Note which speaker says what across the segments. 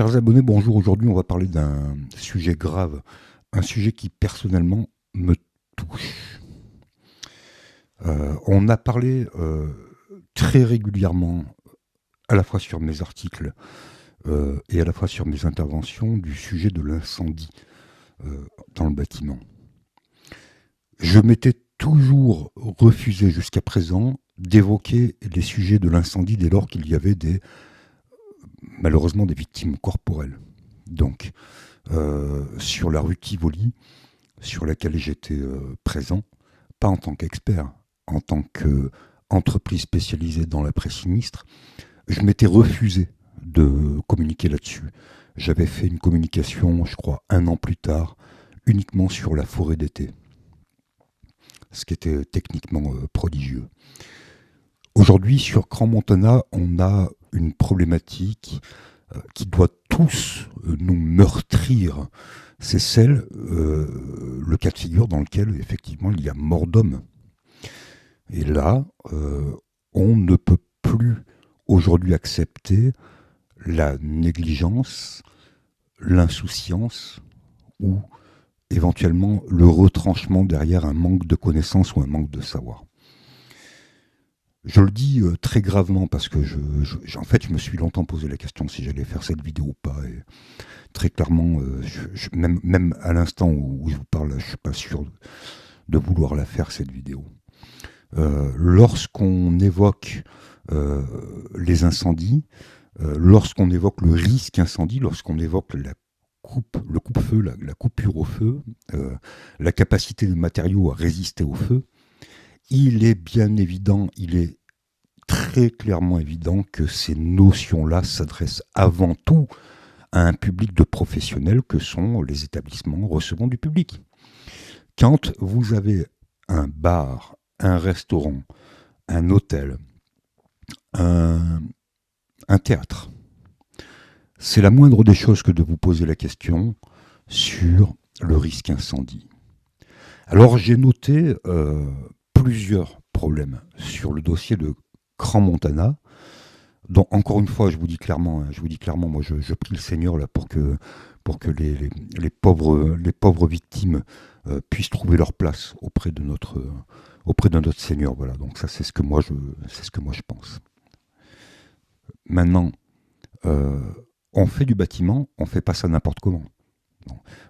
Speaker 1: Chers abonnés, bonjour. Aujourd'hui, on va parler d'un sujet grave, un sujet qui personnellement me touche. On a parlé très régulièrement, à la fois sur mes articles et à la fois sur mes interventions, du sujet de l'incendie dans le bâtiment. Je m'étais toujours refusé jusqu'à présent d'évoquer les sujets de l'incendie dès lors qu'il y avait malheureusement des victimes corporelles. Donc, sur la rue Tivoli, sur laquelle j'étais présent, pas en tant qu'expert, en tant qu'entreprise spécialisée dans l'après-sinistre, je m'étais refusé de communiquer là-dessus. J'avais fait une communication, je crois, 1 an plus tard, uniquement sur la forêt d'été, ce qui était techniquement prodigieux. Aujourd'hui, sur Crans-Montana, on a une problématique qui doit tous nous meurtrir. C'est celle, le cas de figure dans lequel effectivement il y a mort d'homme. Et là, on ne peut plus aujourd'hui accepter la négligence, l'insouciance ou éventuellement le retranchement derrière un manque de connaissances ou un manque de savoir. Je le dis très gravement parce que en fait, je me suis longtemps posé la question si j'allais faire cette vidéo ou pas. Et très clairement, même à l'instant où je vous parle, je ne suis pas sûr de vouloir la faire, cette vidéo. Lorsqu'on évoque les incendies, lorsqu'on évoque le risque incendie, lorsqu'on évoque le coupe-feu, la coupure au feu, la capacité des matériaux à résister au feu, il est bien évident, il est très clairement évident que ces notions-là s'adressent avant tout à un public de professionnels que sont les établissements recevant du public. Quand vous avez un bar, un restaurant, un hôtel, un théâtre, c'est la moindre des choses que de vous poser la question sur le risque incendie. Alors j'ai noté plusieurs problèmes sur le dossier de Crans-Montana, dont encore une fois, je vous dis clairement, moi je prie le Seigneur là pour que les pauvres victimes puissent trouver leur place auprès de notre Seigneur. Voilà, donc ça c'est ce que moi je pense. Maintenant, on fait du bâtiment, on fait pas ça n'importe comment.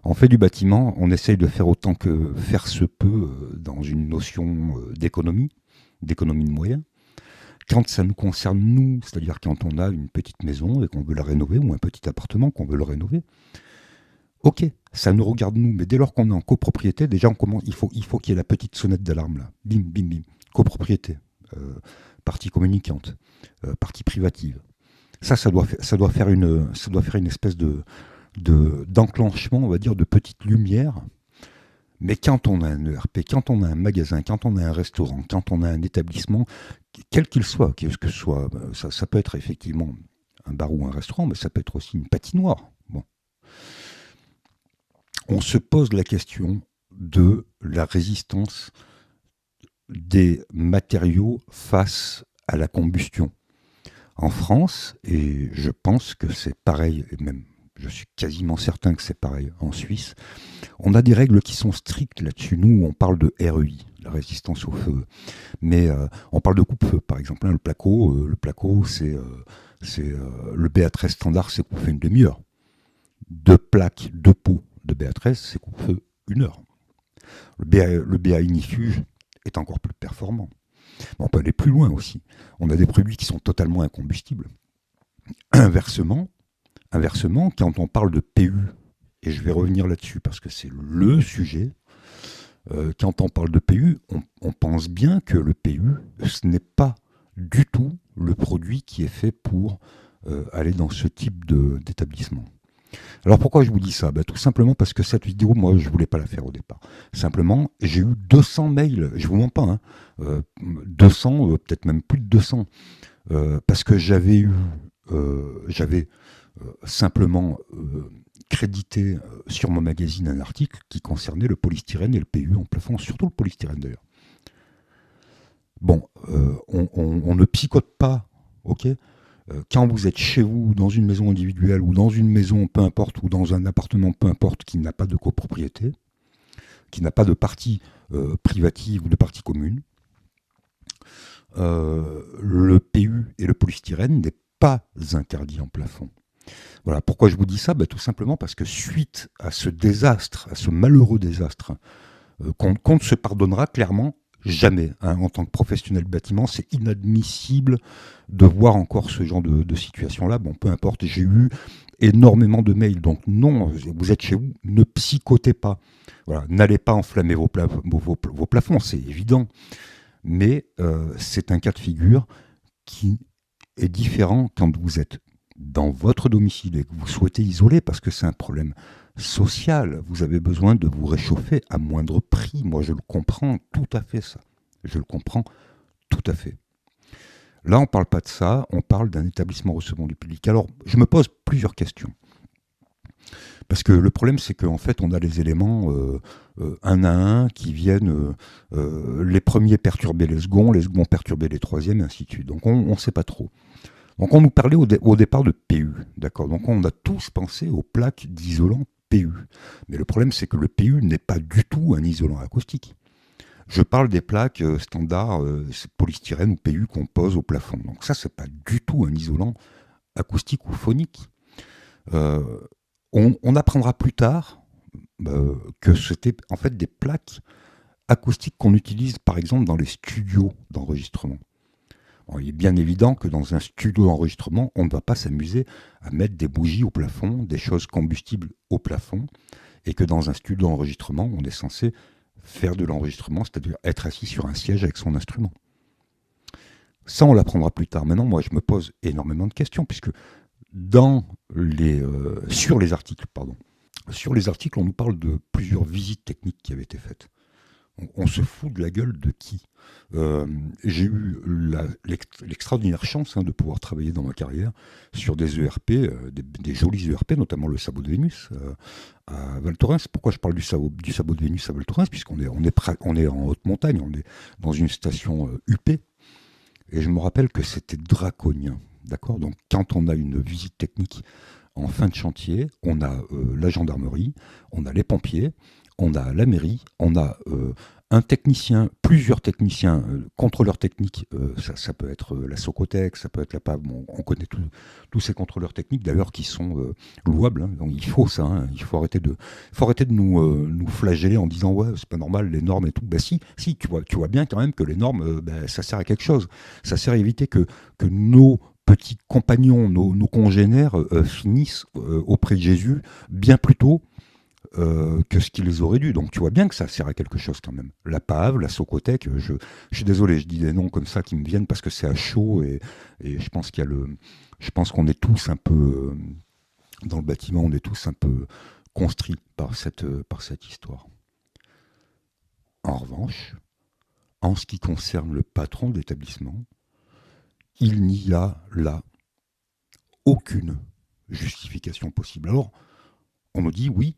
Speaker 1: On fait du bâtiment, on essaye de faire autant que faire se peut dans une notion d'économie de moyens. Quand ça nous concerne nous, c'est-à-dire quand on a une petite maison et qu'on veut la rénover, ou un petit appartement qu'on veut le rénover, ok, ça nous regarde nous, mais dès lors qu'on est en copropriété, déjà il faut qu'il y ait la petite sonnette d'alarme là, bim, bim, bim, copropriété, partie communicante, partie privative. Ça doit faire une espèce d'enclenchement, on va dire, de petite lumière. Mais quand on a un ERP, quand on a un magasin, quand on a un restaurant, quand on a un établissement, quel qu'il soit, que ce soit, ça peut être effectivement un bar ou un restaurant, mais ça peut être aussi une patinoire. Bon. On se pose la question de la résistance des matériaux face à la combustion. En France, et je pense que c'est pareil, et même je suis quasiment certain que c'est pareil en Suisse, on a des règles qui sont strictes là-dessus. Nous, on parle de REI, la résistance au feu. Mais on parle de coupe-feu, par exemple. Le placo, c'est le BA13 standard, c'est coupe-feu une demi-heure. 2 plaques, 2 pots de BA13, c'est coupe-feu 1 heure. Le BA Inifuge est encore plus performant. On peut aller plus loin aussi. On a des produits qui sont totalement incombustibles. Inversement, quand on parle de PU, et je vais revenir là-dessus parce que c'est le sujet, quand on parle de PU, on pense bien que le PU, ce n'est pas du tout le produit qui est fait pour aller dans ce type d'établissement. Alors pourquoi je vous dis ça ? Tout simplement parce que cette vidéo, moi, je ne voulais pas la faire au départ. Simplement, j'ai eu 200 mails, je ne vous mens pas, 200, peut-être même plus de 200, parce que j'avais simplement crédité sur mon magazine un article qui concernait le polystyrène et le PU en plafond, surtout le polystyrène d'ailleurs. Bon, on ne psychote pas, ok ? Quand vous êtes chez vous, dans une maison individuelle ou dans une maison, peu importe, ou dans un appartement, peu importe, qui n'a pas de copropriété, qui n'a pas de partie privative ou de partie commune, le PU et le polystyrène n'est pas interdit en plafond. Voilà, pourquoi je vous dis ça? Tout simplement parce que suite à ce désastre, à ce malheureux désastre, qu'on ne se pardonnera clairement jamais. Hein, en tant que professionnel de bâtiment, c'est inadmissible de voir encore ce genre de situation-là. Bon, peu importe, j'ai eu énormément de mails. Donc non, vous êtes chez vous, ne psychotez pas. Voilà, n'allez pas enflammer vos plafonds, c'est évident. Mais c'est un cas de figure qui est différent quand vous êtes dans votre domicile et que vous souhaitez isoler parce que c'est un problème social. Vous avez besoin de vous réchauffer à moindre prix. Moi, je le comprends tout à fait, ça. Je le comprends tout à fait. Là, on ne parle pas de ça, on parle d'un établissement recevant du public. Alors, je me pose plusieurs questions. Parce que le problème, c'est qu'en fait, on a les éléments un à un qui viennent les premiers perturber les seconds perturber les troisièmes, et ainsi de suite. Donc, on ne sait pas trop. Donc, on nous parlait au départ de PU, d'accord. Donc, on a tous pensé aux plaques d'isolant PU. Mais le problème, c'est que le PU n'est pas du tout un isolant acoustique. Je parle des plaques standards polystyrène ou PU qu'on pose au plafond. Donc, ça, c'est pas du tout un isolant acoustique ou phonique. On apprendra plus tard que c'était en fait des plaques acoustiques qu'on utilise par exemple dans les studios d'enregistrement. Bon, il est bien évident que dans un studio d'enregistrement, on ne va pas s'amuser à mettre des bougies au plafond, des choses combustibles au plafond, et que dans un studio d'enregistrement, on est censé faire de l'enregistrement, c'est-à-dire être assis sur un siège avec son instrument. Ça, on l'apprendra plus tard. Maintenant, moi, je me pose énormément de questions, puisque sur les articles, on nous parle de plusieurs visites techniques qui avaient été faites. On se fout de la gueule de qui? J'ai eu l'extraordinaire chance de pouvoir travailler dans ma carrière sur des ERP, des jolis ERP, notamment le Sabot de Vénus à Val Thorens. Pourquoi je parle du sabot de Vénus à Val Thorens? Puisqu'on est en haute montagne, on est dans une station UP, et je me rappelle que c'était draconien. D'accord. Donc, quand on a une visite technique en fin de chantier, on a la gendarmerie, on a les pompiers, on a la mairie, on a un technicien, plusieurs techniciens, contrôleurs techniques, ça peut être la Socotec, ça peut être la PAV, bon, on connaît tous ces contrôleurs techniques d'ailleurs qui sont louables, hein, donc il faut ça, il faut arrêter de nous flageller en disant ouais c'est pas normal les normes et tout. Si, tu vois bien quand même que les normes, ça sert à quelque chose, ça sert à éviter que nos petits compagnons, nos congénères finissent auprès de Jésus bien plus tôt que ce qu'ils auraient dû. Donc tu vois bien que ça sert à quelque chose quand même. La PAV, la Socotec, je suis désolé, je dis des noms comme ça qui me viennent parce que c'est à chaud et je pense je pense qu'on est tous un peu dans le bâtiment, on est tous un peu constrits par cette histoire. En revanche, en ce qui concerne le patron de l'établissement, il n'y a là aucune justification possible. Alors, on nous dit oui,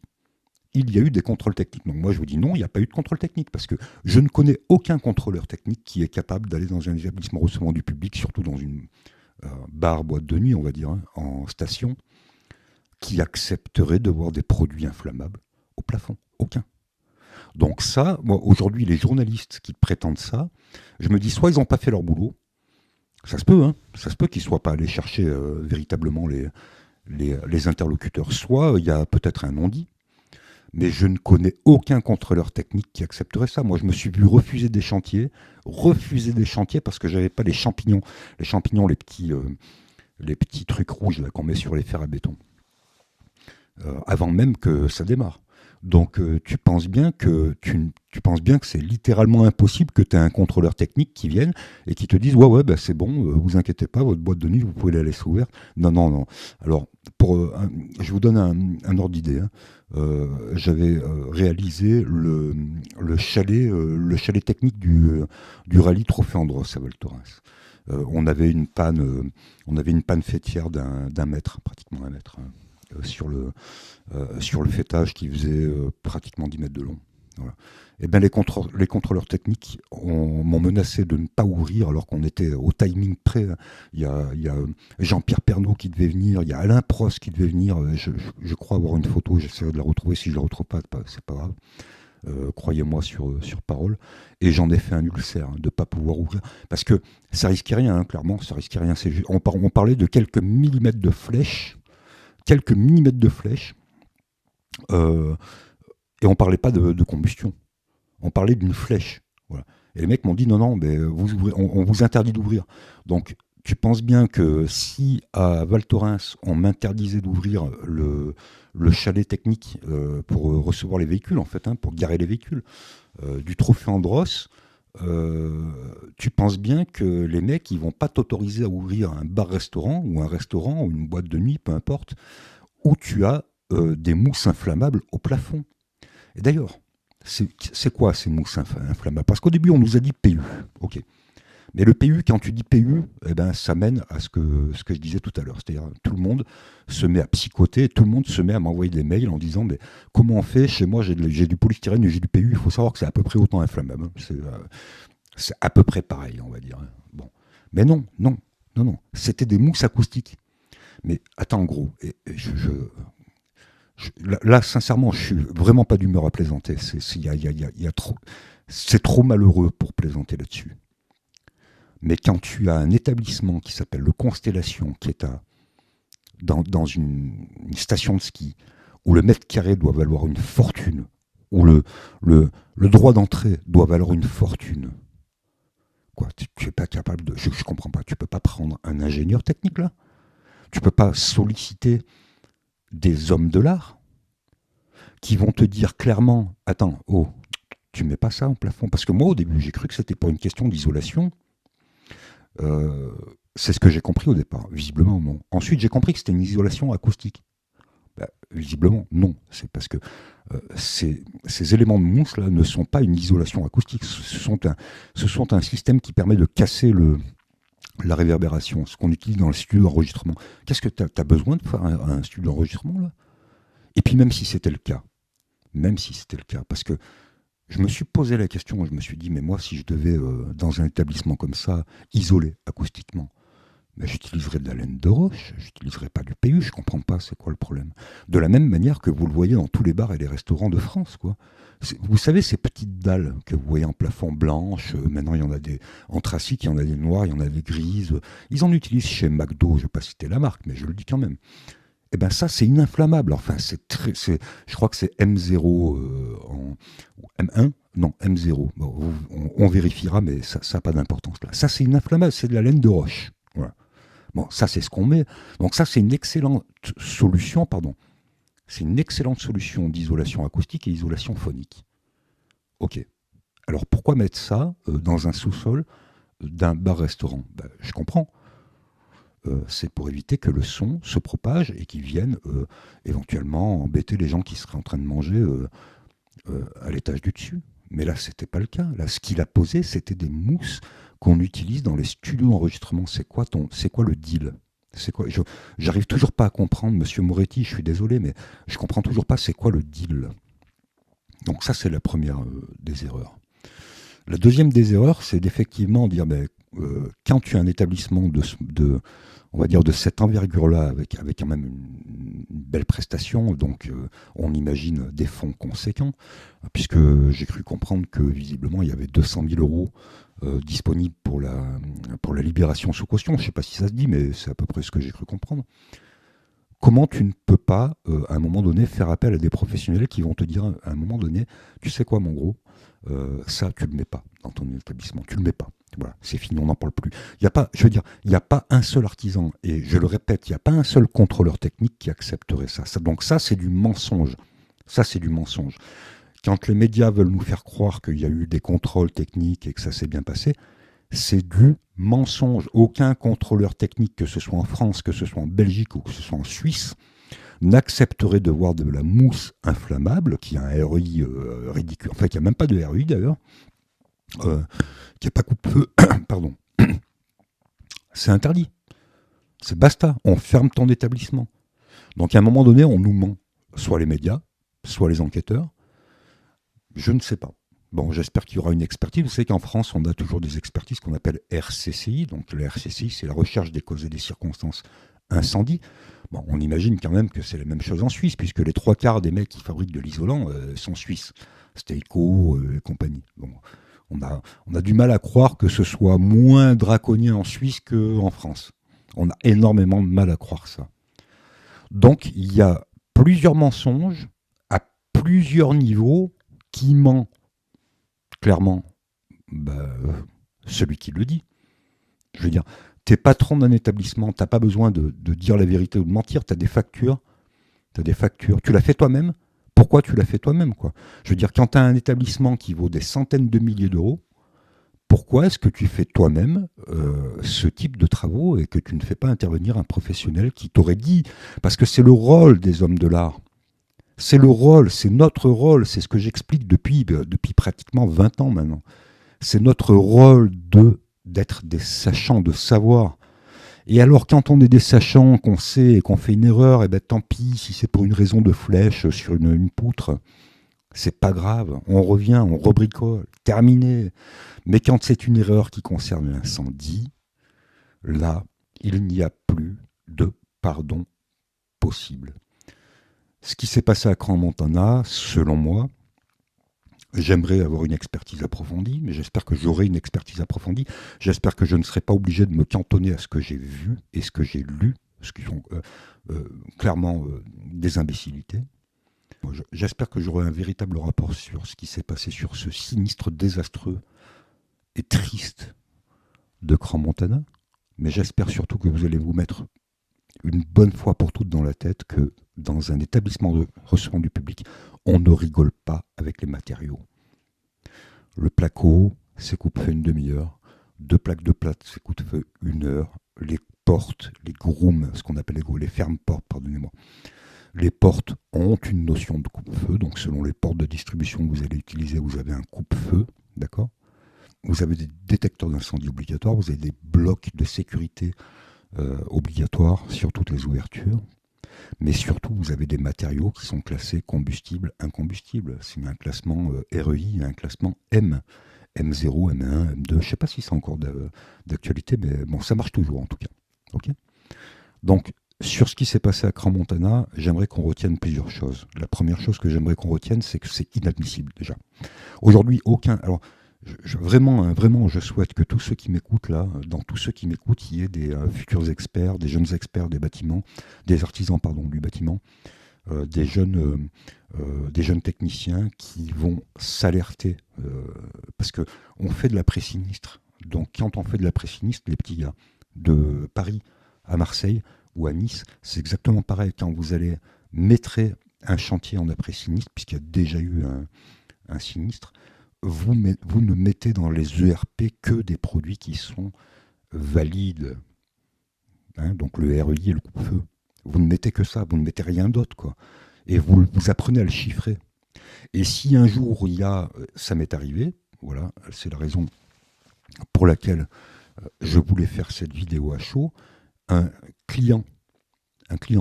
Speaker 1: il y a eu des contrôles techniques. Donc moi je vous dis non, il n'y a pas eu de contrôle technique parce que je ne connais aucun contrôleur technique qui est capable d'aller dans un établissement recevant du public, surtout dans une bar, boîte de nuit, on va dire, en station, qui accepterait de voir des produits inflammables au plafond. Aucun. Donc ça, moi, aujourd'hui, les journalistes qui prétendent ça, je me dis soit ils n'ont pas fait leur boulot, ça se peut, ça se peut qu'ils ne soient pas allés chercher véritablement les interlocuteurs, soit il y a peut-être un non-dit, mais je ne connais aucun contrôleur technique qui accepterait ça. Moi, je me suis vu refuser des chantiers parce que j'avais pas les champignons, les petits trucs rouges là qu'on met sur les fers à béton, avant même que ça démarre. Donc tu penses bien que c'est littéralement impossible que tu aies un contrôleur technique qui vienne et qui te dise ouais c'est bon, vous inquiétez pas, votre boîte de nuit vous pouvez la laisser ouverte. Non. Alors je vous donne un ordre d'idée. J'avais réalisé le chalet technique du rallye Trophée Andros à Val Thorens. On avait une panne fêtière d'un mètre, pratiquement un mètre. Sur le fêtage qui faisait pratiquement 10 mètres de long. Voilà. Eh ben, les contrôleurs techniques m'ont menacé de ne pas ouvrir alors qu'on était au timing près. Il y a Jean-Pierre Pernaut qui devait venir, il y a Alain Prost qui devait venir. Je crois avoir une photo, j'essaierai de la retrouver. Si je ne la retrouve pas, c'est pas grave. Croyez-moi sur parole. Et j'en ai fait un ulcère de ne pas pouvoir ouvrir. Parce que ça risquait rien, hein, clairement, ça risquait rien. On parlait de quelques millimètres de flèches. Quelques millimètres de flèches. Euh, et on parlait pas de combustion. On parlait d'une flèche. Voilà. Et les mecs m'ont dit non, mais on vous interdit d'ouvrir. Donc tu penses bien que si à Val Thorens on m'interdisait d'ouvrir le chalet technique pour recevoir les véhicules, en fait, hein, pour garer les véhicules, du Trophée Andros, tu penses bien que les mecs ils vont pas t'autoriser à ouvrir un bar-restaurant ou un restaurant ou une boîte de nuit, peu importe, où tu as des mousses inflammables au plafond. Et d'ailleurs, c'est quoi ces mousses inflammables? Parce qu'au début, on nous a dit PU. Ok. Mais le PU, quand tu dis PU, eh ben, ça mène à ce que je disais tout à l'heure. C'est-à-dire tout le monde se met à psychoter, tout le monde se met à m'envoyer des mails en disant mais comment on fait? Chez moi, j'ai du polystyrène et j'ai du PU. Il faut savoir que c'est à peu près autant inflammable. C'est à peu près pareil, on va dire. Bon. Mais non, non, non, non. C'était des mousses acoustiques. Mais attends, gros, là, sincèrement, je suis vraiment pas d'humeur à plaisanter. C'est trop malheureux pour plaisanter là-dessus. Mais quand tu as un établissement qui s'appelle le Constellation, qui est dans une station de ski, où le mètre carré doit valoir une fortune, où le droit d'entrée doit valoir une fortune, quoi, tu es pas capable de... Je comprends pas. Tu peux pas prendre un ingénieur technique, là? Tu peux pas solliciter des hommes de l'art qui vont te dire clairement, attends, oh, tu mets pas ça en plafond. Parce que moi, au début, j'ai cru que c'était pour une question d'isolation. C'est ce que j'ai compris au départ. Visiblement, non. Ensuite, j'ai compris que c'était une isolation acoustique. Bah, visiblement, non. C'est parce que ces éléments de mousse là ne sont pas une isolation acoustique. Ce sont un système qui permet de casser la réverbération, ce qu'on utilise dans le studio d'enregistrement. Qu'est-ce que tu as besoin de faire un studio d'enregistrement là? Et puis même si c'était le cas, parce que je me suis posé la question, je me suis dit, mais moi, si je devais, dans un établissement comme ça, isoler acoustiquement, ben, j'utiliserais de la laine de roche, j'utiliserais pas du PU, je comprends pas, c'est quoi le problème? De la même manière que vous le voyez dans tous les bars et les restaurants de France, quoi. Vous savez, ces petites dalles que vous voyez en plafond blanche, maintenant il y en a des anthracite, il y en a des noires, il y en a des grises, ils en utilisent chez McDo, je ne vais pas citer la marque, mais je le dis quand même. Eh ben ça, c'est ininflammable. Enfin, je crois que c'est M0 ou M1. Non, M0. Bon, on vérifiera, mais ça n'a pas d'importance là. Ça, c'est ininflammable. C'est de la laine de roche. Voilà. Bon, ça, c'est ce qu'on met. Donc ça, c'est une excellente solution, pardon. C'est une excellente solution d'isolation acoustique et isolation phonique. Ok. Alors pourquoi mettre ça dans un sous-sol d'un bar-restaurant? Ben, je comprends. C'est pour éviter que le son se propage et qu'il vienne éventuellement embêter les gens qui seraient en train de manger à l'étage du dessus. Mais là, c'était pas le cas. Là, ce qu'il a posé, c'était des mousses qu'on utilise dans les studios d'enregistrement. C'est quoi le deal? C'est quoi? J'arrive toujours pas à comprendre, Monsieur Moretti. Je suis désolé, mais je comprends toujours pas. C'est quoi le deal? Donc ça, c'est la première des erreurs. La deuxième des erreurs, c'est d'effectivement dire, ben, quand tu as un établissement on va dire de cette envergure-là, avec quand même une belle prestation, donc on imagine des fonds conséquents, puisque j'ai cru comprendre que visiblement il y avait 200 000 euros disponibles pour la libération sous caution. Je ne sais pas si ça se dit, mais c'est à peu près ce que j'ai cru comprendre. Comment tu ne peux pas, à un moment donné, faire appel à des professionnels qui vont te dire, à un moment donné, tu sais quoi, mon gros, ça, tu ne le mets pas dans ton établissement, tu ne le mets pas. Voilà, c'est fini, on n'en parle plus. Il n'y a pas un seul artisan, et je le répète, il n'y a pas un seul contrôleur technique qui accepterait ça. Donc ça, c'est du mensonge. Ça, c'est du mensonge. Quand les médias veulent nous faire croire qu'il y a eu des contrôles techniques et que ça s'est bien passé, c'est du mensonge. Aucun contrôleur technique, que ce soit en France, que ce soit en Belgique ou que ce soit en Suisse, n'accepterait de voir de la mousse inflammable, qui a un REI ridicule, enfin qui n'a même pas de REI d'ailleurs, qui n'a pas coupe-feu, pardon. C'est interdit. C'est basta, on ferme ton établissement. Donc à un moment donné, on nous ment, soit les médias, soit les enquêteurs. Je ne sais pas. Bon, j'espère qu'il y aura une expertise. Vous savez qu'en France, on a toujours des expertises qu'on appelle RCCI. Donc, la RCCI, c'est la recherche des causes et des circonstances incendie. Bon, on imagine quand même que c'est la même chose en Suisse, puisque les trois quarts des mecs qui fabriquent de l'isolant sont suisses. Steiko et compagnie. Bon, on a du mal à croire que ce soit moins draconien en Suisse qu'en France. On a énormément de mal à croire ça. Donc, il y a plusieurs mensonges à plusieurs niveaux qui ment clairement celui qui le dit. Je veux dire, t'es patron d'un établissement, t'as pas besoin de dire la vérité ou de mentir, t'as des factures. Tu l'as fait toi-même. Pourquoi tu l'as fait toi-même, quoi? Je veux dire, quand t'as un établissement qui vaut des centaines de milliers d'euros, pourquoi est-ce que tu fais toi-même ce type de travaux et que tu ne fais pas intervenir un professionnel qui t'aurait dit? Parce que c'est le rôle des hommes de l'art. C'est le rôle, c'est notre rôle, c'est ce que j'explique depuis pratiquement 20 ans maintenant. C'est notre rôle d'être des sachants, de savoir. Et alors, quand on est des sachants, qu'on sait et qu'on fait une erreur, eh ben, tant pis si c'est pour une raison de flèche sur une poutre. C'est pas grave. On revient, on rebricole. Terminé. Mais quand c'est une erreur qui concerne l'incendie, là, il n'y a plus de pardon possible. Ce qui s'est passé à Crans-Montana, selon moi, j'aimerais avoir une expertise approfondie, mais j'espère que j'aurai une expertise approfondie. J'espère que je ne serai pas obligé de me cantonner à ce que j'ai vu et ce que j'ai lu, ce qui sont clairement des imbécilités. J'espère que j'aurai un véritable rapport sur ce qui s'est passé sur ce sinistre désastreux et triste de Crans-Montana, mais j'espère surtout que vous allez vous mettre une bonne fois pour toutes dans la tête que dans un établissement de recevant du public, on ne rigole pas avec les matériaux. Le placo, c'est coupe-feu une demi-heure. 2 plaques de plate, c'est coupe-feu 1 heure. Les portes, les grooms, ce qu'on appelle les fermes-portes, pardonnez-moi. Les portes ont une notion de coupe-feu, donc selon les portes de distribution que vous allez utiliser, vous avez un coupe-feu, d'accord? Vous avez des détecteurs d'incendie obligatoires, vous avez des blocs de sécurité obligatoires sur toutes les ouvertures. Mais surtout, vous avez des matériaux qui sont classés combustibles, incombustibles. C'est un classement REI et un classement M. M0, M1, M2. Je ne sais pas si c'est encore d'actualité, mais bon, ça marche toujours en tout cas. Okay, donc, sur ce qui s'est passé à Crans-Montana, j'aimerais qu'on retienne plusieurs choses. La première chose que j'aimerais qu'on retienne, c'est que c'est inadmissible déjà. Aujourd'hui, aucun... Alors, vraiment, je souhaite que tous ceux qui m'écoutent là, dans tous ceux qui m'écoutent, il y ait des futurs experts, des jeunes experts des bâtiments, des artisans pardon du bâtiment, des jeunes techniciens qui vont s'alerter parce que on fait de l'après-sinistre. Donc quand on fait de l'après-sinistre, les petits gars de Paris à Marseille ou à Nice, c'est exactement pareil. Quand vous allez mettre un chantier en après-sinistre, puisqu'il y a déjà eu un sinistre, vous ne mettez dans les ERP que des produits qui sont valides. Hein, donc le REI et le coupe-feu. Vous ne mettez que ça, vous ne mettez rien d'autre, quoi. Et vous apprenez à le chiffrer. Et si un jour il y a, ça m'est arrivé, voilà, c'est la raison pour laquelle je voulais faire cette vidéo à chaud, un client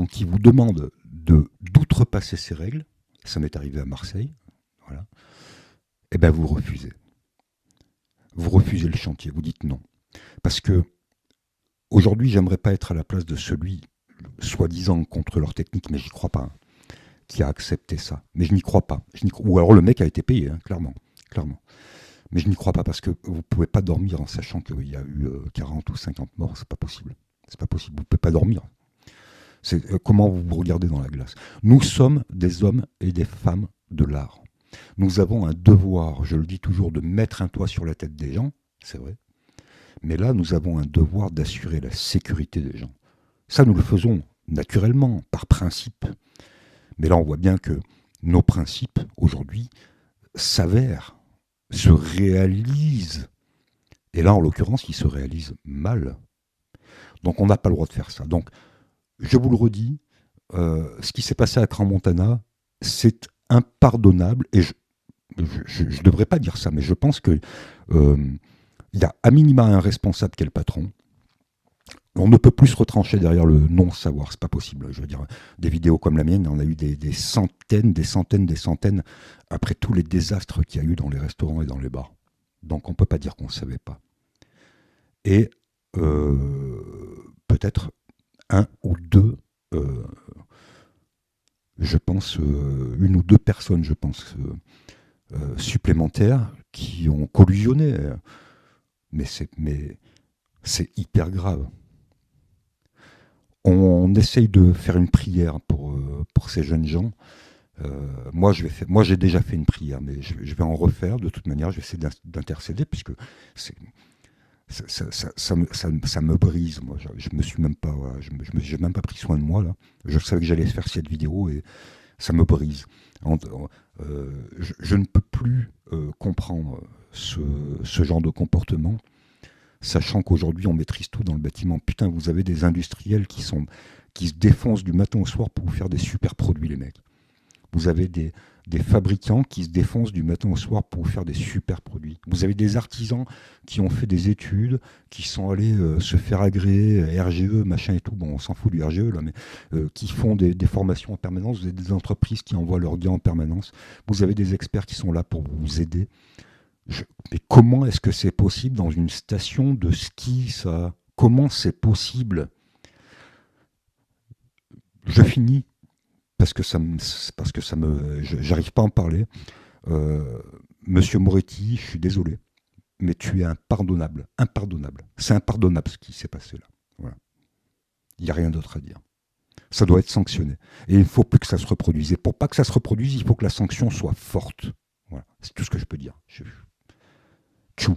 Speaker 1: qui vous demande d'outrepasser ces règles, ça m'est arrivé à Marseille, voilà. Eh bien, vous refusez. Vous refusez le chantier, vous dites non. Parce que, aujourd'hui, j'aimerais pas être à la place de celui, soi-disant contrôleur technique, mais j'y crois pas, hein, qui a accepté ça. Mais je n'y crois pas. Ou alors le mec a été payé, hein, clairement. Mais je n'y crois pas, parce que vous pouvez pas dormir en sachant qu'il y a eu 40 ou 50 morts, c'est pas possible. C'est pas possible, vous pouvez pas dormir. C'est comment vous vous regardez dans la glace. Nous sommes des hommes et des femmes de l'art. Nous avons un devoir, je le dis toujours, de mettre un toit sur la tête des gens, c'est vrai. Mais là, nous avons un devoir d'assurer la sécurité des gens. Ça, nous le faisons naturellement, par principe. Mais là, on voit bien que nos principes, aujourd'hui, s'avèrent, se réalisent. Et là, en l'occurrence, ils se réalisent mal. Donc, on n'a pas le droit de faire ça. Donc, je vous le redis, ce qui s'est passé à Crans-Montana, c'est impardonnable, et je ne devrais pas dire ça, mais je pense que y a à minima un responsable qui est le patron, On ne peut plus se retrancher derrière le non-savoir, c'est pas possible. Je veux dire, des vidéos comme la mienne, on a eu des centaines, des centaines, des centaines, après tous les désastres qu'il y a eu dans les restaurants et dans les bars. Donc on peut pas dire qu'on ne savait pas. Et peut-être un ou deux, euh, je pense, une ou deux personnes, je pense, supplémentaires qui ont collusionné. Mais c'est hyper grave. On essaye de faire une prière pour ces jeunes gens. Moi, j'ai déjà fait une prière, mais je vais en refaire de toute manière. Je vais essayer d'intercéder, puisque c'est, ça me brise. Moi, je me suis même pas, voilà, j'ai même pas pris soin de moi là. Je savais que j'allais faire cette vidéo et ça me brise. Je ne peux plus comprendre ce genre de comportement, sachant qu'aujourd'hui on maîtrise tout dans le bâtiment. Putain, vous avez des industriels qui se défoncent du matin au soir pour vous faire des super produits, les mecs. Vous avez des fabricants qui se défoncent du matin au soir pour vous faire des super produits. Vous avez des artisans qui ont fait des études, qui sont allés se faire agréer RGE, machin et tout. Bon, on s'en fout du RGE là, mais qui font des formations en permanence. Vous avez des entreprises qui envoient leurs gars en permanence. Vous avez des experts qui sont là pour vous aider. Mais comment est-ce que c'est possible dans une station de ski, ça? Comment c'est possible? Je finis parce que j'arrive pas à en parler. Euh, Monsieur Moretti, je suis désolé, mais tu es impardonnable, impardonnable. C'est impardonnable ce qui s'est passé là. Voilà. Il n'y a rien d'autre à dire. Ça doit être sanctionné. Et il ne faut plus que ça se reproduise. Et pour pas que ça se reproduise, il faut que la sanction soit forte. Voilà. C'est tout ce que je peux dire. Tchou.